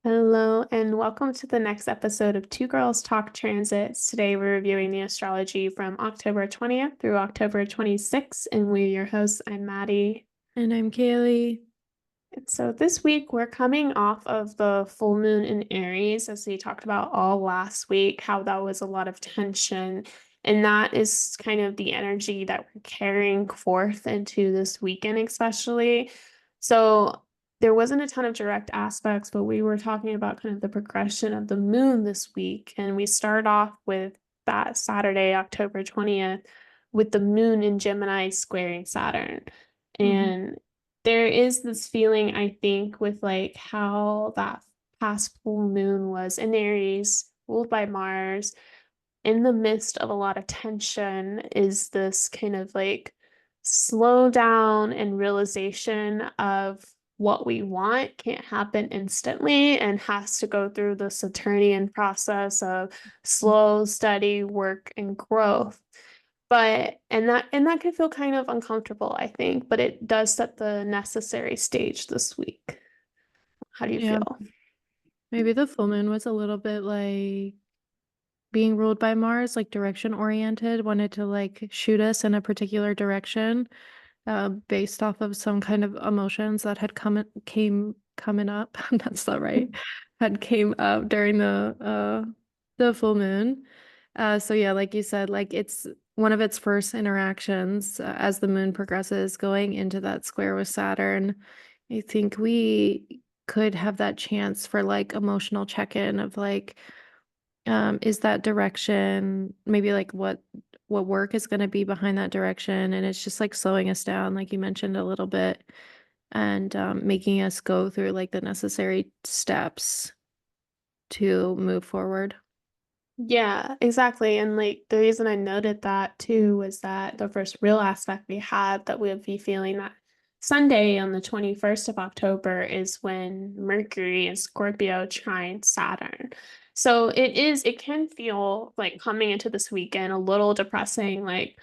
Hello, and welcome to the next episode of Two Girls Talk Transits. Today we're reviewing the astrology from October 20th through October 26th, and we're your hosts. I'm Maddie. And I'm Kaleigh. And so this week we're coming off of the full moon in Aries, as we talked about all last week, how that was a lot of tension. And that is kind of the energy that we're carrying forth into this weekend, especially. So there wasn't a ton of direct aspects, but we were talking about kind of the progression of the moon this week. And we start off with that Saturday, October 20th, with the moon in Gemini squaring Saturn. Mhm. And there is this feeling, I think, with like how that past full moon was in Aries, ruled by Mars, in the midst of a lot of tension, is this kind of like slow down and realization of what we want can't happen instantly and has to go through the Saturnian process of slow, steady work and growth. But and that can feel kind of uncomfortable, I think, but it does set the necessary stage this week. How do you Yeah, feel? maybe the full moon was a little bit like being ruled by Mars, like direction oriented, wanted to like shoot us in a particular direction, based off of some kind of emotions that had came coming up. That's not right. Had came up during the full moon. So yeah, like you said, like it's one of its first interactions as the moon progresses, going into that square with Saturn. I think we could have that chance for like emotional check-in of like, is that direction maybe like what work is going to be behind that direction, and it's just like slowing us down like you mentioned a little bit, and making us go through like the necessary steps to move forward. Yeah, exactly. And like the reason I noted that too was that the first real aspect we had that we'll be feeling that Sunday on the 21st of October is when Mercury in Scorpio trine Saturn. So it can feel like coming into this weekend a little depressing, like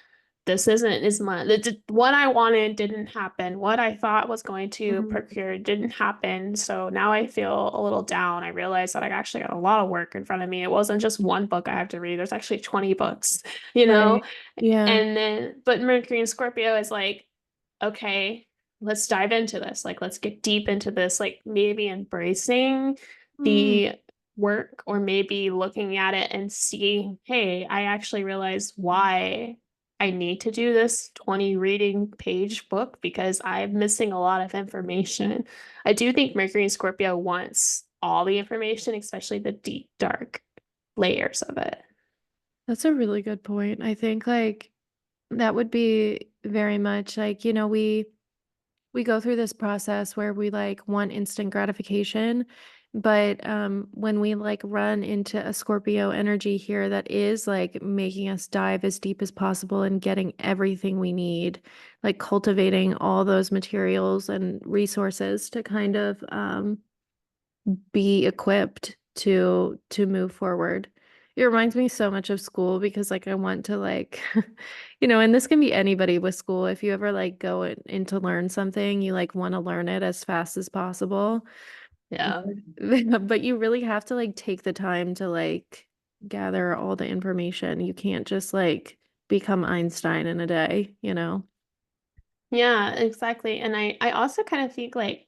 this isn't as much. What I wanted didn't happen. What I thought was going to Mhm. procure didn't happen. So now I feel a little down. I realized that I actually got a lot of work in front of me. It wasn't just one book I have to read. There's actually 20 books, you know? Right. Yeah. And then, but Mercury and Scorpio is like, okay, let's dive into this. Like, let's get deep into this. Like, maybe embracing Mm. the work or maybe looking at it and seeing, hey, I actually realized why I need to do this 20 reading page book because I'm missing a lot of information. I do think Mercury and Scorpio wants all the information, especially the deep, dark layers of it. That's a really good point. I think like that would be very much like, we go through this process where we like want instant gratification, but when we like run into a Scorpio energy here that is like making us dive as deep as possible and getting everything we need, like cultivating all those materials and resources to kind of be equipped to move forward. It reminds me so much of school because like I want to like and this can be anybody with school. If you ever like go in to learn something, you like want to learn it as fast as possible. Yeah. But you really have to like take the time to like gather all the information. You can't just like become Einstein in a day, you know? Yeah, exactly. And I also kind of think like,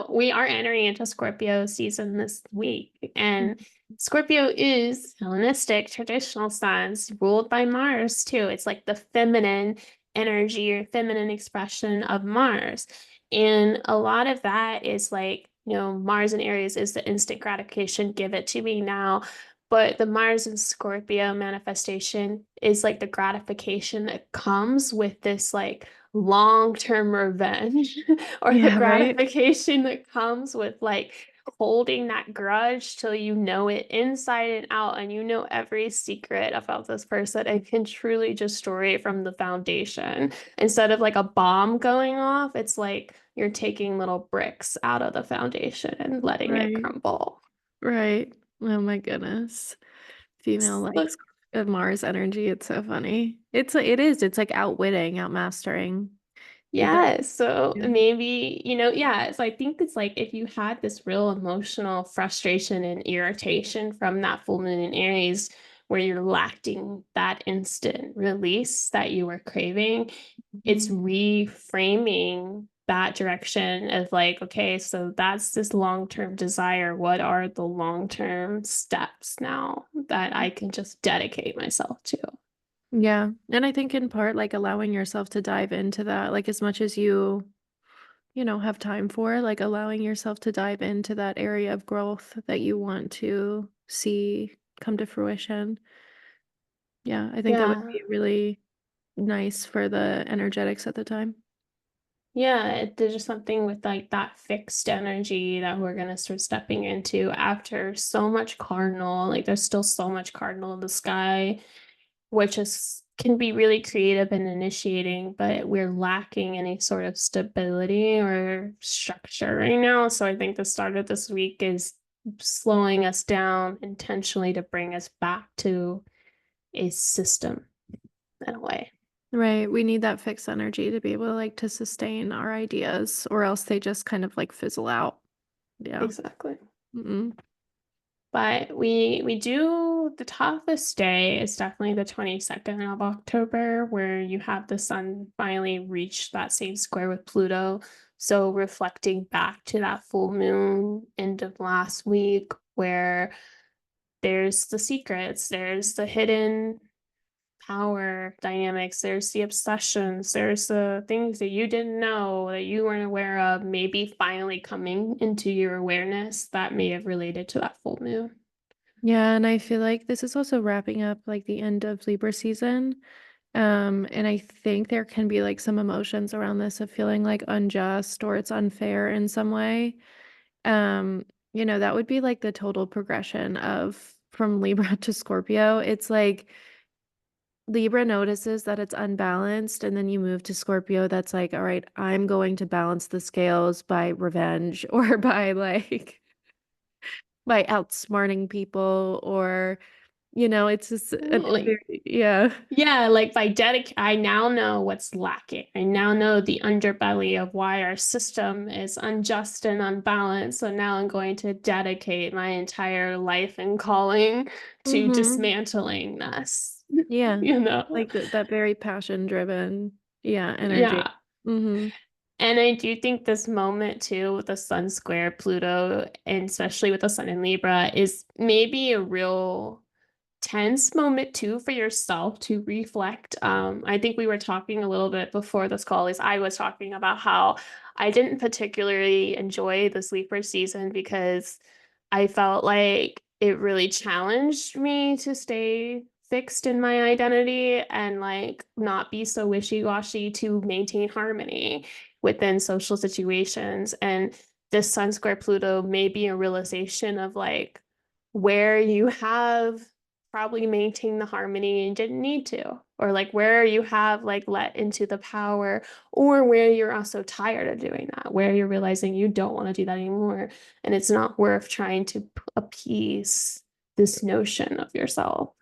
we are entering into Scorpio season this week, and Scorpio is Hellenistic traditional signs ruled by Mars too. It's like the feminine energy or feminine expression of Mars. And a lot of that is like, Mars in Aries is the instant gratification, give it to me now. But the Mars in Scorpio manifestation is like the gratification that comes with this like long-term revenge or the Yeah, right? gratification that comes with like holding that grudge till you know it inside and out and you know every secret about this person and can truly just destroy it from the foundation. Instead of like a bomb going off, it's like you're taking little bricks out of the foundation and letting it Right. crumble. Right. Oh my goodness. Female like So of Mars energy. It's so funny. It is. It's like outwitting, outmastering. Like that. Yeah, so Yeah. maybe, yeah, so I think it's like if you had this real emotional frustration and irritation from that full moon in Aries, where you're lacking that instant release that you were craving, it's Mhm. reframing that direction of like, okay, so that's this long-term desire. What are the long-term steps now that I can just dedicate myself to? Yeah. And I think in part, like allowing yourself to dive into that, like as much as you have time for, like allowing yourself to dive into that area of growth that you want to see come to fruition. Yeah, I think that would Yeah. be really nice for the energetics at the time. Yeah, there's just something with like that fixed energy that we're gonna start stepping into after so much cardinal. Like there's still so much cardinal in the sky, which is can be really creative and initiating, but we're lacking any sort of stability or structure right now. So I think the start of this week is slowing us down intentionally to bring us back to a system in a way. Right. We need that fixed energy to be able to like to sustain our ideas or else they just kind of like fizzle out. Yeah. Exactly. Mm-mm. But we do the toughest day is definitely the 22nd of October, where you have the sun finally reach that same square with Pluto. So reflecting back to that full moon end of last week, where there's the secrets, there's the hidden power dynamics, there's the obsessions, there's the things that you didn't know that you weren't aware of, maybe finally coming into your awareness that may have related to that full moon. Yeah, and I feel like this is also wrapping up like the end of Libra season. And I think there can be like some emotions around this of feeling like unjust or it's unfair in some way. Um, that would be like the total progression of from Libra to Scorpio. It's like Libra notices that it's unbalanced, and then you move to Scorpio that's like, all right, I'm going to balance the scales by revenge or by like by outsmarting people or it's just a Like, very yeah. yeah, like by dedic I now know what's lacking. I now know the underbelly of why our system is unjust and unbalanced. So now I'm going to dedicate my entire life and calling to Mhm. dismantling this, Yeah. you know? Like that very passion driven, yeah, energy. Yeah. Mhm. And I do think this moment too with the Sun square Pluto, and especially with the Sun in Libra, is maybe a real tense moment too for yourself to reflect. I think we were talking a little bit before this call, is I was talking about how I didn't particularly enjoy the sleeper season because I felt like it really challenged me to stay fixed in my identity and like not be so wishy-washy to maintain harmony within social situations. And this Sun Square Pluto may be a realization of like where you have probably maintained the harmony and didn't need to, or like where you have like let into the power, or where you're also tired of doing that, where you're realizing you don't want to do that anymore and it's not worth trying to appease this notion of yourself.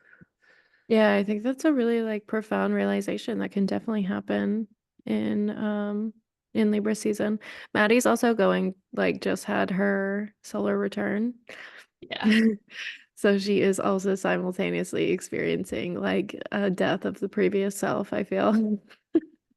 Yeah, I think that's a really like profound realization that can definitely happen in in Libra season. Maddie's also going like just had her solar return. Yeah. So she is also simultaneously experiencing like a death of the previous self, I feel.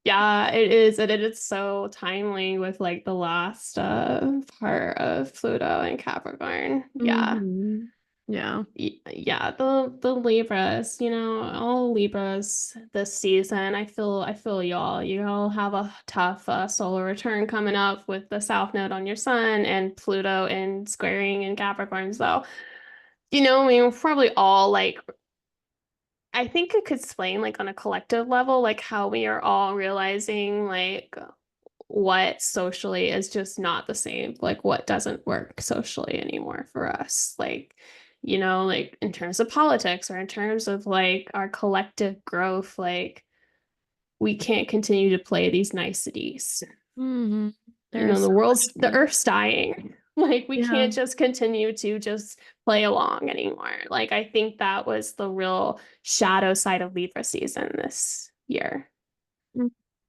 Yeah, it is. And it is so timely with like the last part of Pluto and Capricorn. Yeah. Hmm. Yeah. Yeah, the Libras, all Libras this season. I feel y'all. You all have a tough solar return coming up with the South Node on your Sun and Pluto in squaring in Capricorn. So, I mean, we're probably all like I think it could explain like on a collective level, like how we are all realizing like what socially is just not the same, like what doesn't work socially anymore for us. Like, like in terms of politics or in terms of like our collective growth, like we can't continue to play these niceties. Hmm. There is The so much the more. earth's dying. Like we Yeah. can't just continue to just play along anymore. Like I think that was the real shadow side of Libra season this year.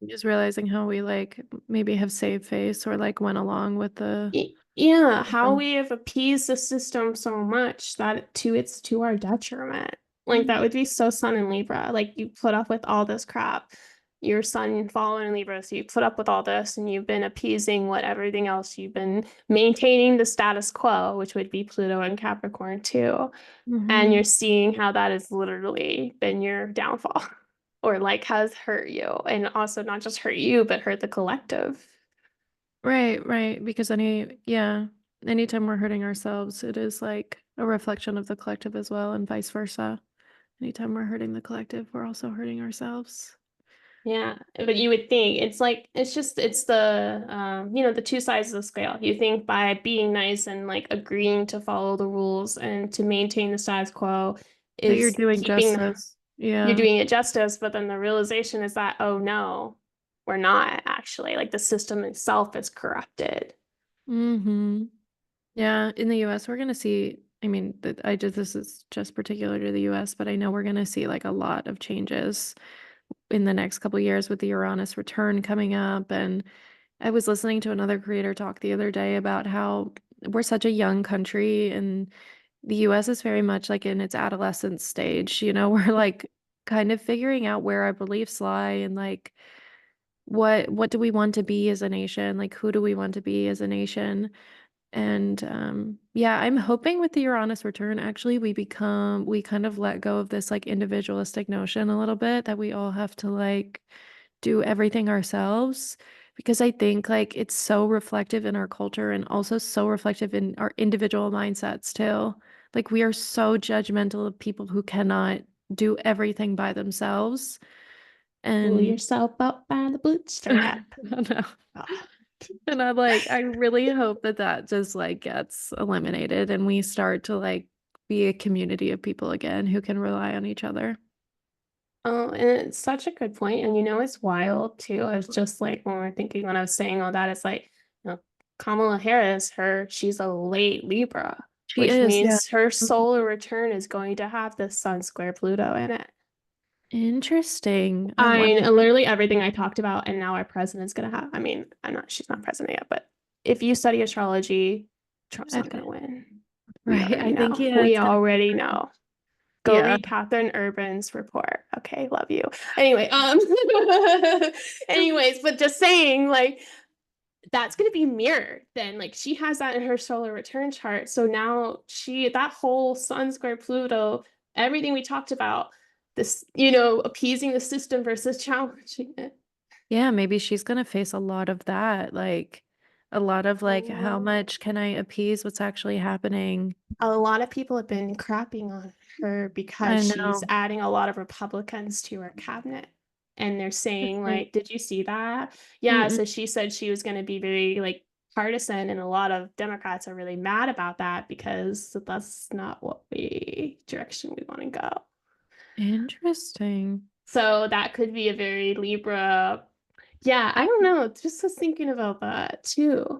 Just realizing how we like maybe have saved face or like went along with the Yeah, how we have appeased the system so much that it's to our detriment. Like that would be so Sun in Libra. Like you put up with all this crap. Your Sun fallen in Libra, so you put up with all this, and you've been appeasing what everything else. You've been maintaining the status quo, which would be Pluto and Capricorn too. And Mm-hmm. you're seeing how that has literally been your downfall, or like has hurt you, and also not just hurt you, but hurt the collective. Right, right. Because anytime we're hurting ourselves, it is like a reflection of the collective as well, and vice versa. Anytime we're hurting the collective, we're also hurting ourselves. Yeah, but you would think it's like it's the the two sides of the scale. You think by being nice and like agreeing to follow the rules and to maintain the status quo That you're is doing keeping justice. you're Yeah. doing it justice, but then the realization is that, oh no, we're not actually. Like the system itself is corrupted. Mm-hmm. Yeah. In the US, we're gonna see, I mean, this is just particular to the US, but I know we're gonna see like a lot of changes in the next couple years with the Uranus return coming up. And I was listening to another creator talk the other day about how we're such a young country and the US is very much like in its adolescent stage. We're like kind of figuring out where our beliefs lie and like what do we want to be as a nation? Like who do we want to be as a nation? And yeah, I'm hoping with the Uranus return, actually, we kind of let go of this like individualistic notion a little bit that we all have to like do everything ourselves. Because I think like it's so reflective in our culture and also so reflective in our individual mindsets too. Like we are so judgmental of people who cannot do everything by themselves. Pull And yourself up by the I bootstrap. don't know. Oh, And I'm like, I really hope that that just like gets eliminated and we start to like be a community of people again who can rely on each other. oh, and it's such a good point. And it's wild too. I was just like when we're thinking when I was saying all that, it's like, Kamala Harris, she's a late Libra, She which is, yeah. means her Mhm. solar return is going to have the Sun square Pluto in it. Interesting. I I wonder. mean, literally everything I talked about, and now our president's gonna have. I mean, she's not president yet, but if you study astrology, Trump's I, not gonna win. We right. already I think, know. yeah, We it's gonna already happen. know. Go Yeah. read Catherine Urban's report. Okay, love you. Anyway, anyways, but just saying, like, that's gonna be mirrored then. Like she has that in her solar return chart. So now that whole Sun square Pluto, everything we talked about, this, appeasing the system versus challenging it. Yeah, maybe she's gonna face a lot of that. Like a lot of like, how Oh. much can I appease what's actually happening? A lot of people have been crapping on her because I she's know. adding a lot of Republicans to her cabinet. And they're saying, Interesting. like, did you see that? Yeah, Mm-mm. so she said she was going to be very, like, partisan, and a lot of Democrats are really mad about that because that's not what direction we want to go. Interesting. So that could be a very Libra. Yeah, I don't know. Just was thinking about that too.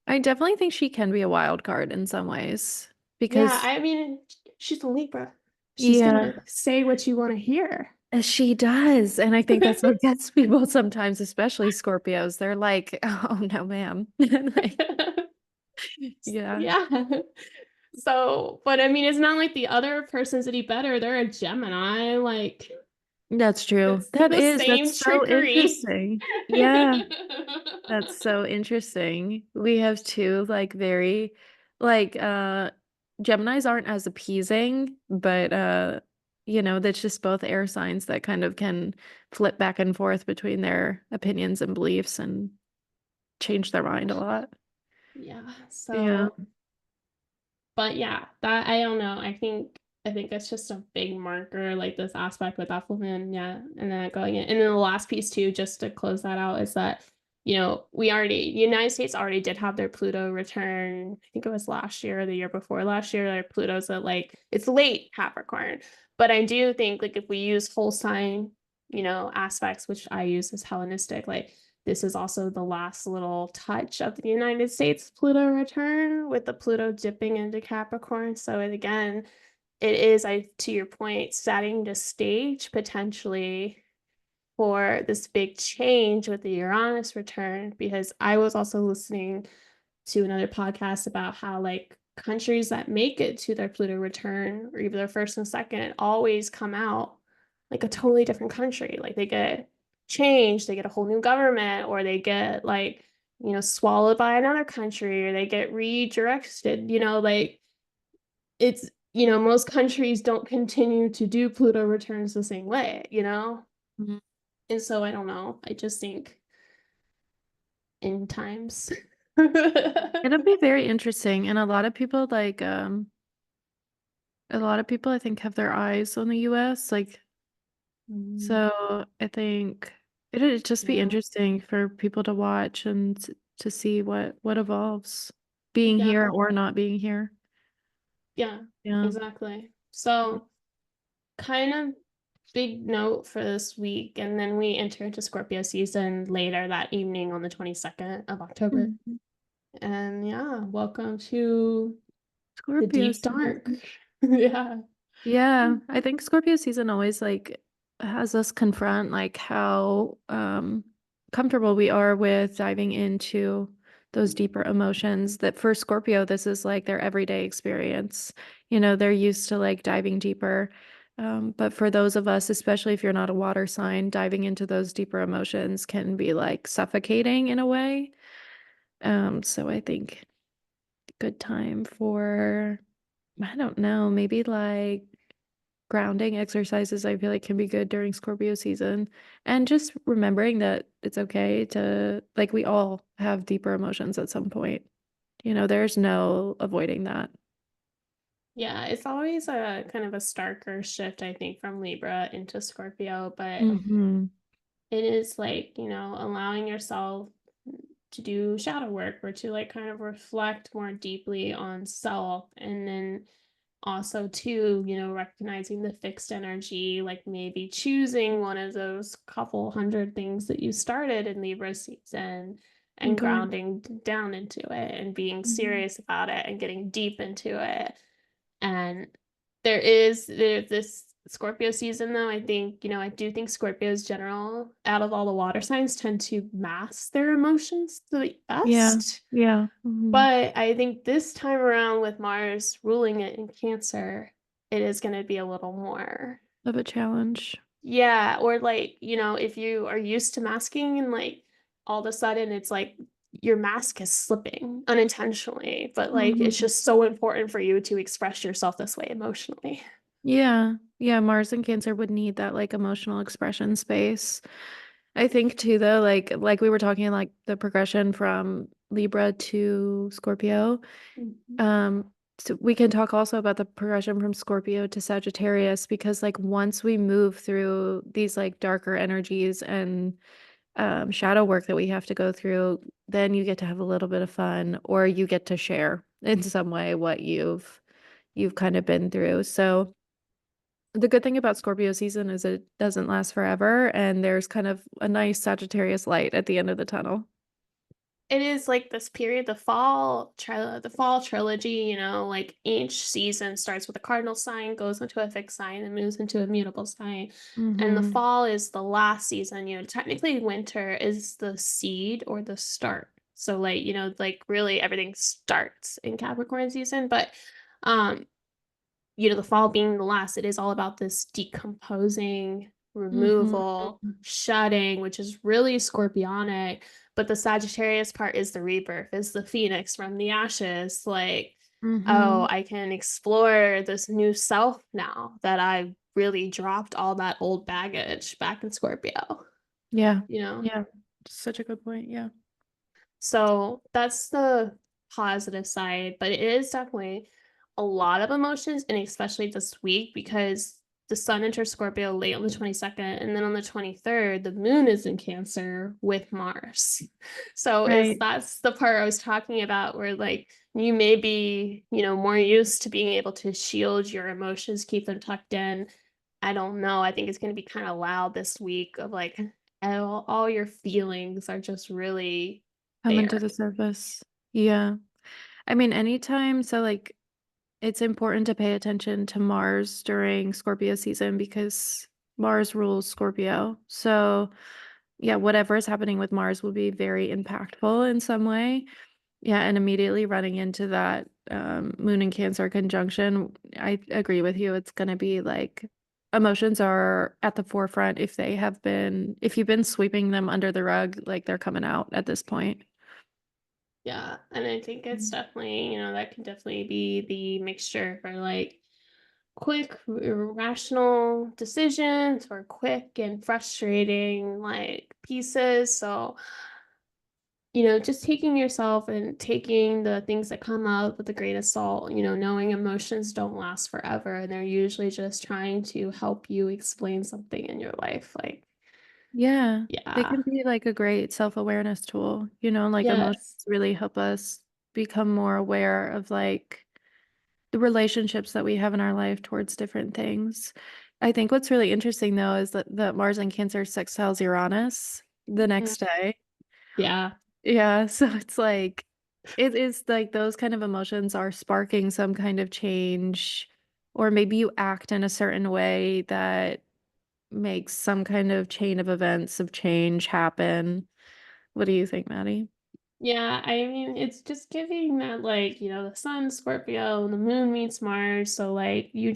I definitely think she can be a wild card in some ways Yeah, because, I mean, she's a Libra. She's yeah, gonna say what you want to hear. she does. And I think that's what gets people sometimes, especially Scorpios. They're like, oh no, ma'am. Like, yeah, Yeah. So, but I mean, it's not like the other person's any better. They're a Gemini. Like, that's true. it's the same That's so trickery. interesting. Yeah, that's so interesting. We have two like very like Geminis aren't as appeasing, but that's just both air signs that kind of can flip back and forth between their opinions and beliefs and change their mind a lot. Yeah. Yeah. So, but yeah, that I don't know. I think it's just a big marker, like this aspect with that full moon, yeah. And then going in. And then the last piece too, just to close that out, is that, United States already did have their Pluto return. I think it was last year or the year before last year. Like Pluto's at like it's late Capricorn. But I do think like if we use whole sign, aspects, which I use as Hellenistic, like this is also the last little touch of the United States Pluto return with the Pluto dipping into Capricorn. So again, it is, to your point, setting the stage potentially for this big change with the Uranus return because I was also listening to another podcast about how like countries that make it to their Pluto return or even their first and second always come out like a totally different country. Like they get changed, they get a whole new government, or they get like, swallowed by another country, or they get redirected, like it's, most countries don't continue to do Pluto returns the same way. Mhm. And so I don't know. I just think in times. It'll be very interesting, and a lot of people I think have their eyes on the US, like, Mm, so I think it'd just be yeah. interesting for people to watch and to see what evolves, being here Yeah. or not being here. Yeah. Yeah. Exactly. So kind of big note for this week, and then we enter into Scorpio season later that evening on the 22nd of October. Mhm. And yeah, welcome to the Scorpio deep dark. season. Yeah. Yeah, I think Scorpio season always like has us confront like how comfortable we are with diving into those deeper emotions that for Scorpio this is like their everyday experience. They're used to like diving deeper. But for those of us, especially if you're not a water sign, diving into those deeper emotions can be like suffocating in a way. So I think good time for, I don't know, maybe like grounding exercises I feel like can be good during Scorpio season. And just remembering that it's okay to, like, we all have deeper emotions at some point. There's no avoiding that. Yeah, it's always a kind of a starker shift, I think, from Libra into Scorpio, but Mm-hmm. it is like, allowing yourself to do shadow work or to like kind of reflect more deeply on self. And then also too, recognizing the fixed energy, like maybe choosing one of those couple hundred things that you started in Libra season and Okay. grounding down into it and being Mhm. serious about it and getting deep into it. And there's this Scorpio season though. I think, I do think Scorpios general out of all the water signs tend to mask their emotions the Yeah. best. Yeah. Hmm. But I think this time around with Mars ruling it in Cancer, it is going to be a little more. Of a challenge. Yeah, or like, if you are used to masking and like all of a sudden it's like your mask is slipping unintentionally, but like it's Hmm. just so important for you to express yourself this way emotionally. Yeah. Yeah. Mars and Cancer would need that like emotional expression space. I think too though, like we were talking like the progression from Libra to Scorpio. Mhm. Um, so we can talk also about the progression from Scorpio to Sagittarius because like once we move through these like darker energies and shadow work that we have to go through, then you get to have a little bit of fun or you get to share in some way what you've kind of been through. So the good thing about Scorpio season is it doesn't last forever and there's kind of a nice Sagittarius light at the end of the tunnel. It is like this period, the fall trilogy, like each season starts with a cardinal sign, goes into a fixed sign, and moves into a mutable sign. And the Mhm. fall is the last season. Technically winter is the seed or the start. So like, like really everything starts in Capricorn season. But um the fall being the last, it is all about this decomposing, Mhm. removal, shutting, which is really scorpionic. But the Sagittarius part is the rebirth, is the phoenix from the ashes. Like, oh, Mhm. I can explore this new self now that I've really dropped all that old baggage back in Scorpio, Yeah. you know? Yeah. Such a good point. Yeah. So that's the positive side, but it is definitely a lot of emotions, and especially this week because the sun enters Scorpio late on the 22nd, and then on the 23rd, the moon is in Cancer with Mars. So is Right. that's the part I was talking about where like you may be, more used to being able to shield your emotions, keep them tucked in. I don't know. I think it's going to be kind of loud this week of like all your feelings are just really Coming to there. the surface. Yeah. I mean, anytime, so like it's important to pay attention to Mars during Scorpio season because Mars rules Scorpio. So, yeah, whatever is happening with Mars will be very impactful in some way. Yeah, and immediately running into that Moon and Cancer conjunction, I agree with you. It's going to be like emotions are at the forefront if you've been sweeping them under the rug, like they're coming out at this point. Yeah, and I think it's Mm. definitely, that can definitely be the mixture for like quick, rational decisions or quick and frustrating like pieces. So, just taking yourself and taking the things that come up with a grain of salt, knowing emotions don't last forever and they're usually just trying to help you explain something in your life. Like, Yeah, they yeah. can be like a great self-awareness tool, like emotions Yes. really help us become more aware of like the relationships that we have in our life towards different things. I think what's really interesting though is that Mars and Cancer sextiles Uranus the Mm, next day. yeah. Yeah, so it's like it is like those kind of emotions are sparking some kind of change, or maybe you act in a certain way that makes some kind of chain of events of change happen. What do you think, Maddie? Yeah, I mean, it's just giving that like, the sun, Scorpio, and the moon meets Mars. So like you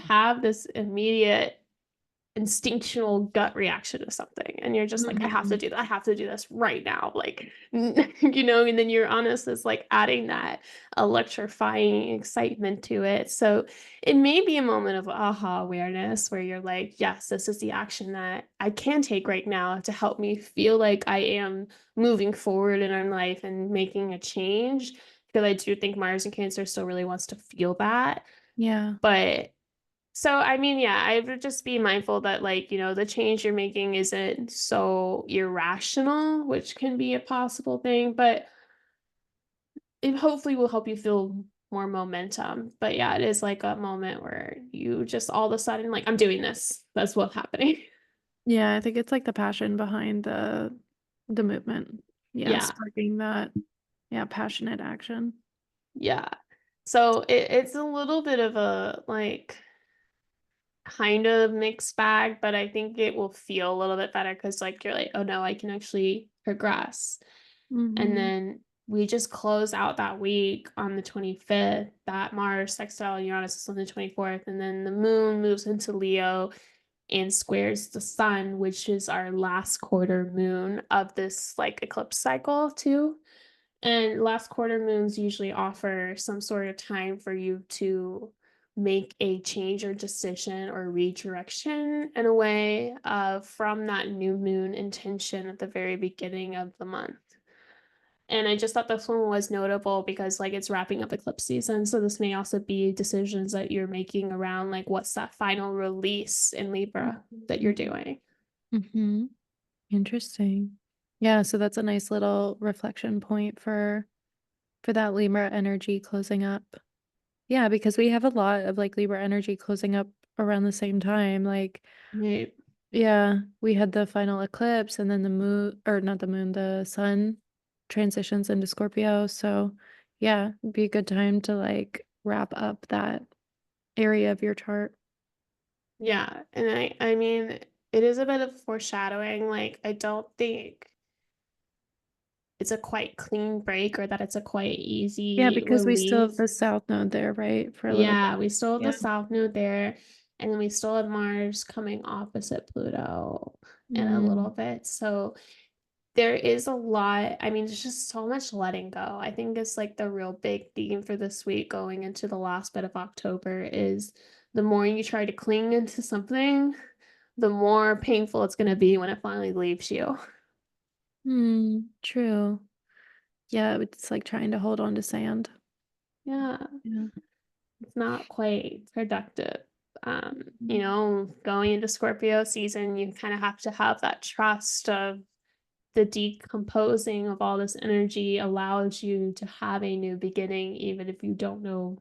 have this immediate instinctual gut reaction to something and you're just like I have to Mhm. do that, I have to do this right now, like and then you're honest is like adding that electrifying excitement to it. So it may be a moment of aha awareness where you're like, yes, this is the action that I can take right now to help me feel like I am moving forward in our life and making a change, because I do think Mars and Cancer still really wants to feel that. Yeah. But so, I mean, yeah, I would just be mindful that, like, the change you're making isn't so irrational, which can be a possible thing, but it hopefully will help you feel more momentum. But yeah, it is like a moment where you just all of a sudden, like, I'm doing this. That's what's happening. Yeah, I think it's like the passion behind the movement. Yeah, Yeah. sparking that, yeah, passionate action. Yeah. So it's a little bit of a like kind of mixed bag, but I think it will feel a little bit better because like you're like, oh no, I can actually progress. And Mhm. then we just close out that week on the 25th. That Mars sextile Uranus is on the 24th. And then the moon moves into Leo and squares the sun, which is our last quarter moon of this like eclipse cycle, too. And last quarter moons usually offer some sort of time for you to make a change or decision or redirection in a way from that new moon intention at the very beginning of the month. And I just thought this one was notable because like it's wrapping up eclipse season. So this may also be decisions that you're making around like what's that final release in Libra that you're Mhm. doing. Mhm. Interesting. Yeah, so that's a nice little reflection point for that Libra energy closing up. Yeah, because we have a lot of like Libra energy closing up around the same time. Like, Right. yeah, we had the final eclipse and then the moon, or not the moon, the sun transitions into Scorpio. So, yeah, it'd be a good time to like wrap up that area of your chart. Yeah. And I mean, it is a bit of foreshadowing. Like I don't think it's a quite clean break or that it's a quite Yeah, easy because we still have release. the south node there, right? For a little bit. Yeah, we still have the Yeah. South Node there, and then we still have Mars coming opposite Pluto in a little Mm. bit. So there is a lot. I mean, there's just so much letting go. I think it's like the real big theme for this week going into the last bit of October is the more you try to cling into something, the more painful it's going to be when it finally leaves you. True. Yeah, it's like trying to hold on to sand. Yeah. Yeah. It's not quite productive. Mhm. Going into Scorpio season, you kind of have to have that trust of the decomposing of all this energy allows you to have a new beginning, even if you don't know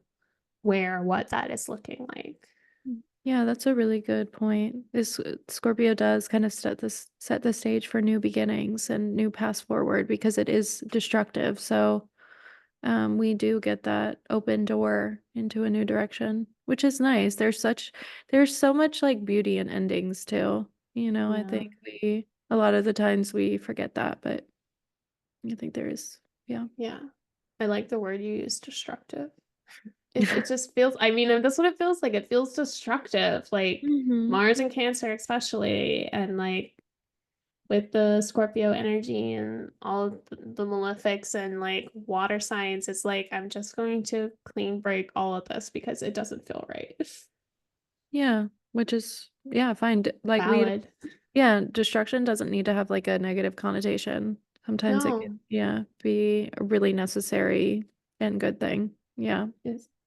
where or what that is looking like. Yeah, that's a really good point. This Scorpio does kind of set the stage for new beginnings and new paths forward because it is destructive. So we do get that open door into a new direction. which is nice. There's so much, like, beauty in endings too, I Yeah. think we a lot of the times we forget that, but I think there is. Yeah. Yeah. I like the word you used, destructive. It just feels, I mean, and that's what it feels like. It feels destructive, like Mhm. Mars and Cancer especially, and like with the Scorpio energy and all of the malefics and like water signs, it's like I'm just going to clean break all of this because it doesn't feel right. Yeah, which is yeah, fine. Like Valid. yeah, destruction doesn't need to have like a negative connotation. Sometimes it No, can, yeah, be a really necessary and good thing. Yeah.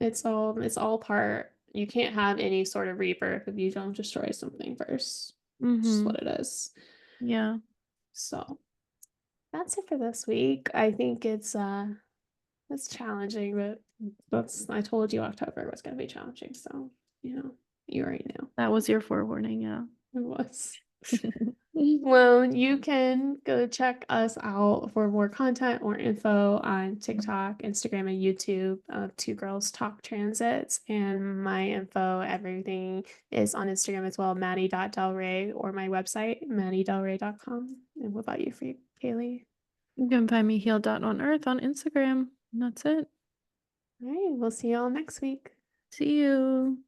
it's all part. You can't have any sort of rebirth if you don't destroy something first. Just Mm-hmm. what it is. Yeah. So that's it for this week. I think it's challenging, but that's I told you October was gonna be challenging, so you already know. That was your forewarning, yeah. It was. Well, you can go check us out for more content or info on TikTok, Instagram, and YouTube of Two Girls Talk Transits. And my info, everything is on Instagram as well, Maddie.delray, or my website, maddiedelray.com. And what about for you, Kaylee? You can find me heal.on earth on Instagram. And that's it. All right, we'll see y'all next week. See you.